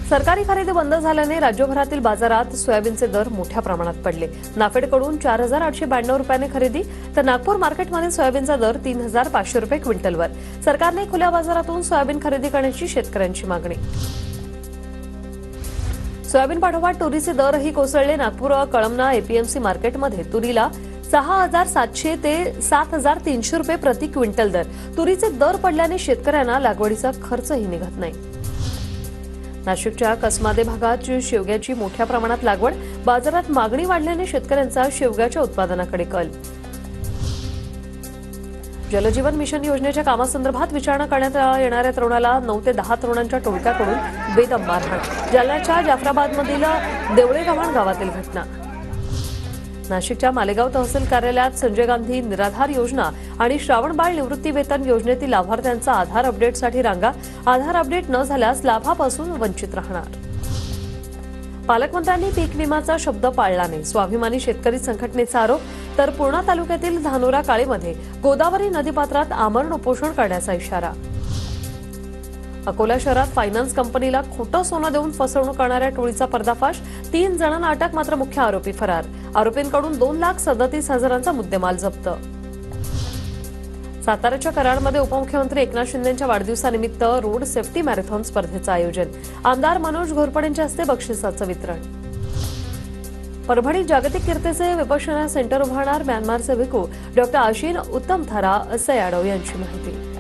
सरकारी खरेदी बंद झाल्याने राज्यभरातील बाजारात सोयाबीनचे दर मोठ्या प्रमाणात पडले। नाफेडकडून 4,892 रुपयाने खरेदी तर नागपूर मार्केटमध्ये सोयाबीनचा दर 3,500 रुपये क्विंटलवर। सरकारने खुल्या बाजारातून सोयाबीन खरेदी करण्याची शेतकऱ्यांची मागणी। सोयाबीन पाठोपाठ तुरीचे दरही कोसळले। नागपूर कळमना एपीएमसी मार्केटमध्ये तुरीला 6,700 ते 7,300 रुपये प्रति क्विंटल दर। तुरीचे दर पडल्याने शेतकऱ्यांना लागवडीचा खर्चही निघत नाही। नाशिकच्या कसमादे भागात शेवग्याची मोठ्या प्रमाणात लागवड। बाजारात मागणी वाढल्याने शेतकऱ्यांचा शेवग्याच्या उत्पादनाकडे कल। जलजीवन मिशन योजनेच्या कामासंदर्भात विचारणा करण्यात येणाऱ्या तरुणाला 9 ते 10 तरुणांच्या टोळक्याकडून बेदम मारहाण। जालन्याच्या जाफराबादमधील देवळेगव्हाण गावातील घटना। नाशिकच्या मालेगाव तहसील कार्यालयात संजय गांधी निराधार योजना आणि श्रावणबाळ निवृत्ती वेतन योजनेतील लाभार्थ्यांचा आधार अपडेटसाठी रांगा। आधार अपडेट न झाल्यास लाभापासून वंचित राहणार। पालकमंत्र्यांनी पीक विमाचा शब्द पाळला नाही, स्वाभिमानी शेतकरी संघटनेचा आरोप। तर पूर्णा तालुक्यातील धानोरा काळेमध्ये गोदावरी नदीपात्रात आमरण उपोषण करण्याचा इशारा। अकोला शहरात फायनान्स कंपनीला खोटं सोनं देऊन फसवणूक करणाऱ्या टोळीचा पर्दाफाश। 3 जणांना अटक, मात्र मुख्य आरोपी फरार। आरोपींकडून 2,37,000चा मुद्देमाल जप्त। साताऱ्याच्या कराडमध्ये उपमुख्यमंत्री एकनाथ शिंदेंच्या वाढदिवसानिमित्त रोड सेफ्टी मॅरेथॉन स्पर्धेचं आयोजन। आमदार मनोज घोरपडेंच्या हस्ते बक्षिसाचं वितरण। परभणीत जागतिक कीर्तीचे विपश्यना सेंटर उभारणार म्यानमारचे भिक्खू डॉ. आशिन उत्तम थारा, असे यादव यांची माहिती।